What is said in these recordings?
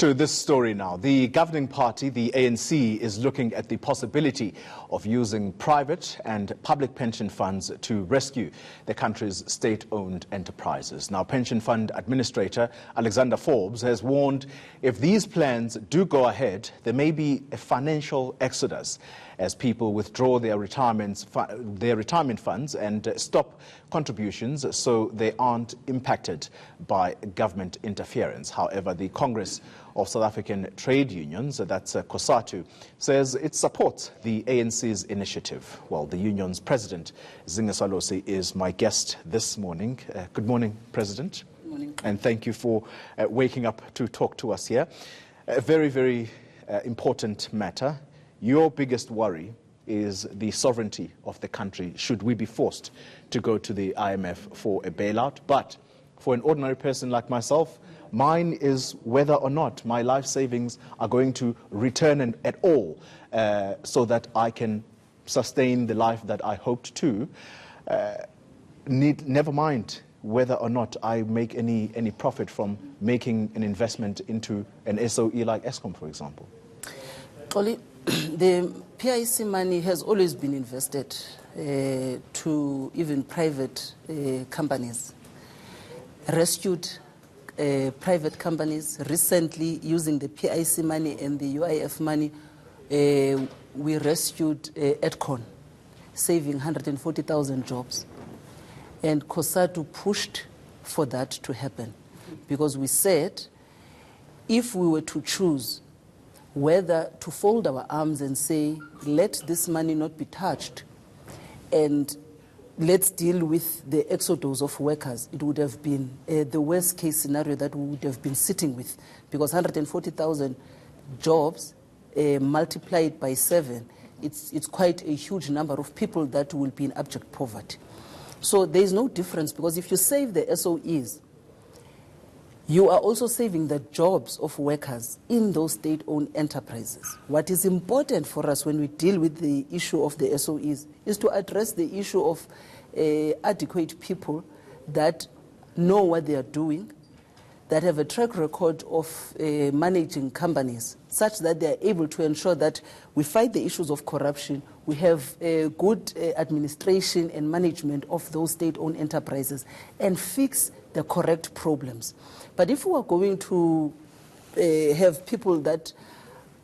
To this story now. The governing party, the ANC, is looking at the possibility of using private and public pension funds to rescue the country's state-owned enterprises. Now, Pension Fund Administrator Alexander Forbes has warned if these plans do go ahead, there may be a financial exodus as people withdraw their retirement funds and stop contributions so they aren't impacted by government interference. However, the Congress of South African Trade Unions, that's Cosatu, says it supports the ANC's initiative. Well, the union's president, Zingaswalosi, is my guest this morning. Good morning, President. Good morning. And thank you for waking up to talk to us here. A very, very important matter. Your biggest worry is the sovereignty of the country should we be forced to go to the IMF for a bailout. But for an ordinary person like myself, mine is whether or not my life savings are going to return at all so that I can sustain the life that I hoped to. Never mind whether or not I make any profit from making an investment into an SOE like Eskom, for example. Oli, the PIC money has always been invested to even private companies, rescued private companies. Recently, using the PIC money and the UIF money, we rescued Edcon, saving 140,000 jobs. And Cosatu pushed for that to happen because we said if we were to choose whether to fold our arms and say, let this money not be touched and let's deal with the exodus of workers, it would have been the worst case scenario that we would have been sitting with, because 140,000 jobs multiplied by 7, it's quite a huge number of people that will be in abject poverty. So there is no difference, because if you save the SOEs, you are also saving the jobs of workers in those state-owned enterprises. What is important for us when we deal with the issue of the SOEs is to address the issue of adequate people that know what they are doing, that have a track record of managing companies, such that they are able to ensure that we fight the issues of corruption, we have good administration and management of those state-owned enterprises, and fix the correct problems. But if we are going to have people that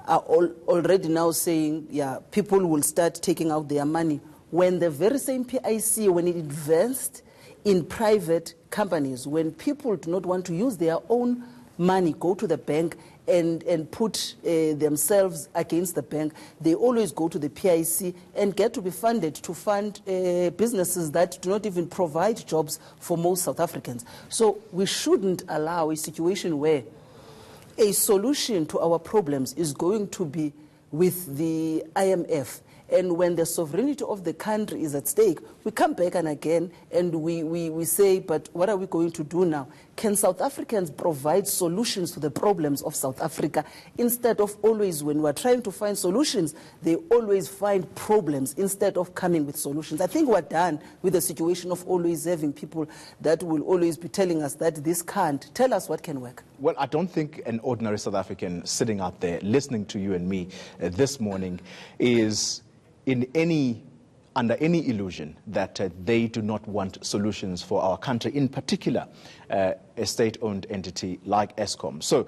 are already now saying, yeah, people will start taking out their money, when the very same PIC, when it invests in private companies, when people do not want to use their own money, go to the bank and put themselves against the bank, they always go to the PIC and get to be funded to fund businesses that do not even provide jobs for most South Africans. So we shouldn't allow a situation where a solution to our problems is going to be with the IMF. And when the sovereignty of the country is at stake, we come back and again and we say, but what are we going to do now? Can South Africans provide solutions to the problems of South Africa? Instead of always, when we're trying to find solutions, they always find problems instead of coming with solutions. I think we're done with the situation of always having people that will always be telling us that this can't. Tell us what can work. Well, I don't think an ordinary South African sitting out there listening to you and me this morning is under any illusion that they do not want solutions for our country, in particular a state-owned entity like Eskom. So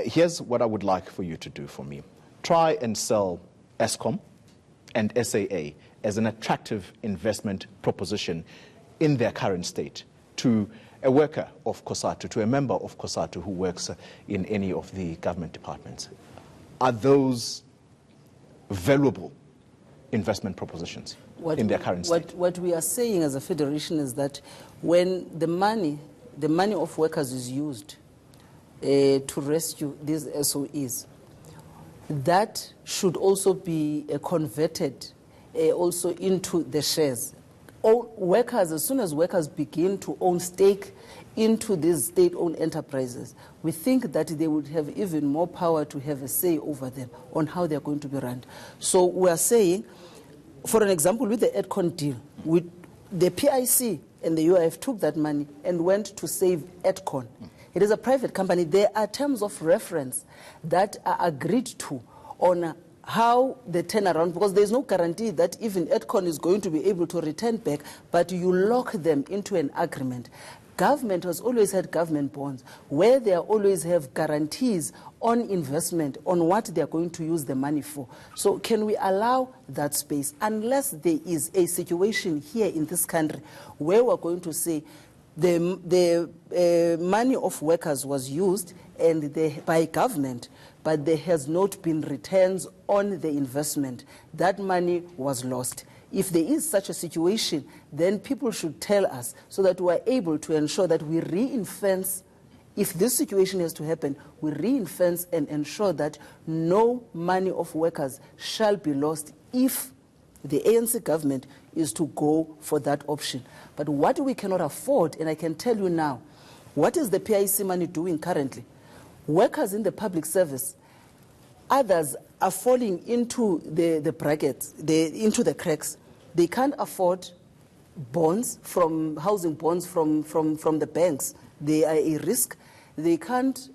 here's what I would like for you to do for me. Try and sell Eskom and SAA as an attractive investment proposition in their current state to a worker of Cosatu, to a member of Cosatu who works in any of the government departments. Are those valuable investment propositions in their current state? What we are saying as a federation is that when the money of workers is used to rescue these SOEs, that should also be converted also into the shares. All workers, as soon as workers begin to own stake into these state-owned enterprises, we think that they would have even more power to have a say over them on how they're going to be run. So we are saying, for an example, with the Edcon deal, the PIC and the UIF took that money and went to save Edcon. It is a private company. There are terms of reference that are agreed to on how they turn around, because there is no guarantee that even Edcon is going to be able to return back, but you lock them into an agreement. Government has always had government bonds where they always have guarantees on investment, on what they are going to use the money for. So can we allow that space unless there is a situation here in this country where we're going to say the money of workers was used by government, but there has not been returns on the investment. That money was lost. If there is such a situation, then people should tell us so that we are able to ensure that we ring-fence. If this situation has to happen, we ring-fence and ensure that no money of workers shall be lost if the ANC government is to go for that option. But what we cannot afford, and I can tell you now, what is the PIC money doing currently? Workers in the public service, others are falling into the brackets, into the cracks. They can't afford bonds from housing bonds from the banks. They are a risk. They can't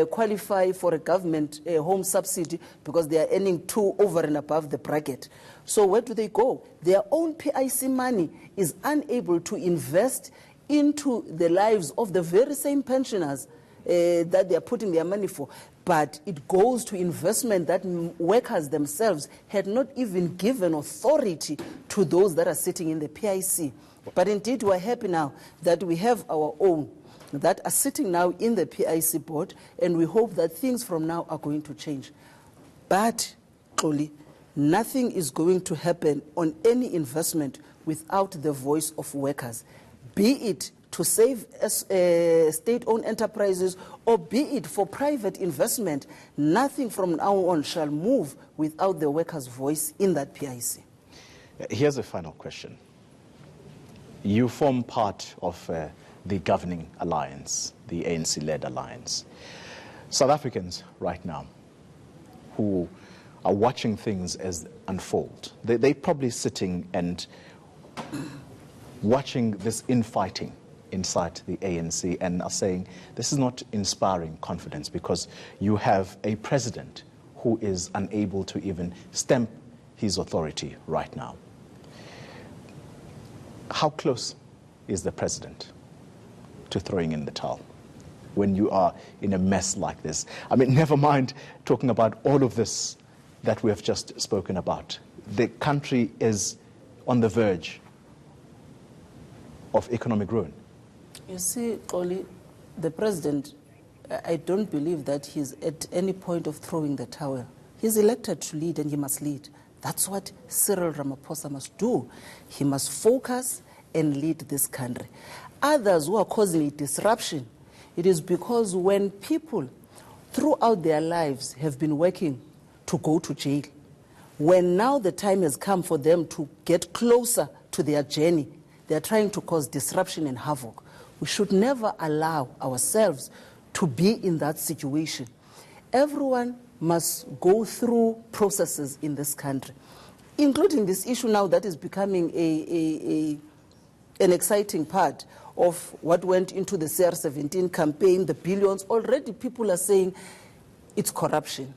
qualify for a government home subsidy because they are earning 2 over and above the bracket. So where do they go? Their own PIC money is unable to invest into the lives of the very same pensioners that they are putting their money for. But it goes to investment that workers themselves had not even given authority to those that are sitting in the PIC. But indeed, we're happy now that we have our own that are sitting now in the PIC board, and we hope that things from now are going to change. But, Xoli, nothing is going to happen on any investment without the voice of workers, be it to save state-owned enterprises or be it for private investment. Nothing from now on shall move without the workers' voice in that PIC. Here's a final question. You form part of the governing alliance, the ANC-led alliance. South Africans right now who are watching things as unfold, they're probably sitting and watching this infighting inside the ANC and are saying this is not inspiring confidence because you have a president who is unable to even stamp his authority right now. How close is the president to throwing in the towel when you are in a mess like this? I mean, never mind talking about all of this that we have just spoken about. The country is on the verge of economic ruin. You see, Xoli, the president, I don't believe that he's at any point of throwing the towel. He's elected to lead and he must lead. That's what Cyril Ramaphosa must do. He must focus and lead this country. Others who are causing a disruption, it is because when people throughout their lives have been working to go to jail, when now the time has come for them to get closer to their journey, they are trying to cause disruption and havoc. We should never allow ourselves to be in that situation. Everyone must go through processes in this country, including this issue now that is becoming an exciting part of what went into the CR17 campaign, the billions. Already people are saying it's corruption.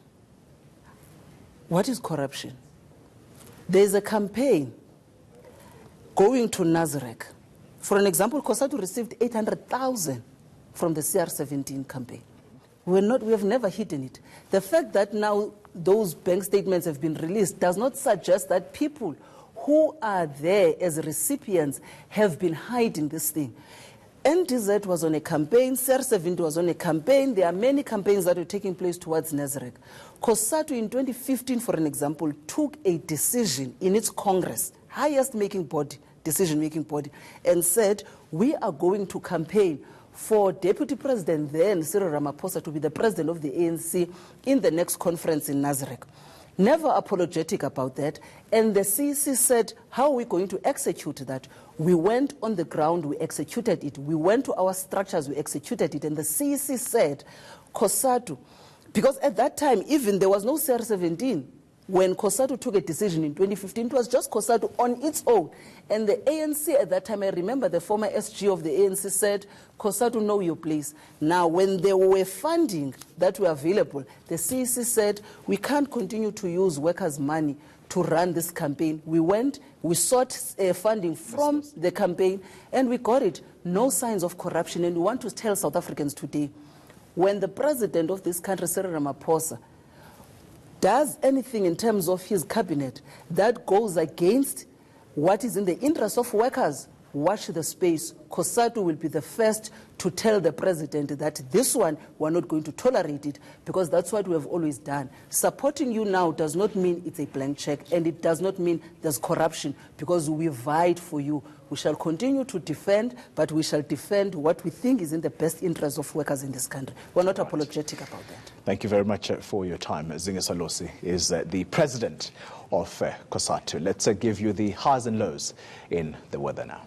What is corruption? There's a campaign going to Nazareth. For an example, Cosatu received 800,000 from the CR17 campaign. We have never hidden it. The fact that now those bank statements have been released does not suggest that people who are there as recipients have been hiding this thing. NDZ was on a campaign, CR17 was on a campaign. There are many campaigns that were taking place towards Nazareth. Cosatu in 2015, for an example, took a decision in its Congress, highest decision-making body, and said, we are going to campaign for Deputy President then, Cyril Ramaphosa, to be the president of the ANC in the next conference in Nazareth. Never apologetic about that. And the CEC said, how are we going to execute that? We went on the ground, we executed it. We went to our structures, we executed it. And the CEC said, Cosatu, because at that time, even there was no CR17 When Cosatu took a decision in 2015, it was just Cosatu on its own. And the ANC at that time, I remember the former SG of the ANC said, Cosatu, know your place. Now, when there were funding that were available, the CEC said, we can't continue to use workers' money to run this campaign. We sought funding from the campaign, and we got it. No signs of corruption. And we want to tell South Africans today, when the president of this country, Cyril Ramaphosa, does anything in terms of his cabinet that goes against what is in the interest of workers, watch the space. Cosatu will be the first to tell the president that this one, we're not going to tolerate it, because that's what we have always done. Supporting you now does not mean it's a blank check, and it does not mean there's corruption, because we vied for you. We shall continue to defend, but we shall defend what we think is in the best interest of workers in this country. We're not apologetic about that. Thank you very much for your time. Zingiswa Losi is the president of Cosatu. Let's give you the highs and lows in the weather now.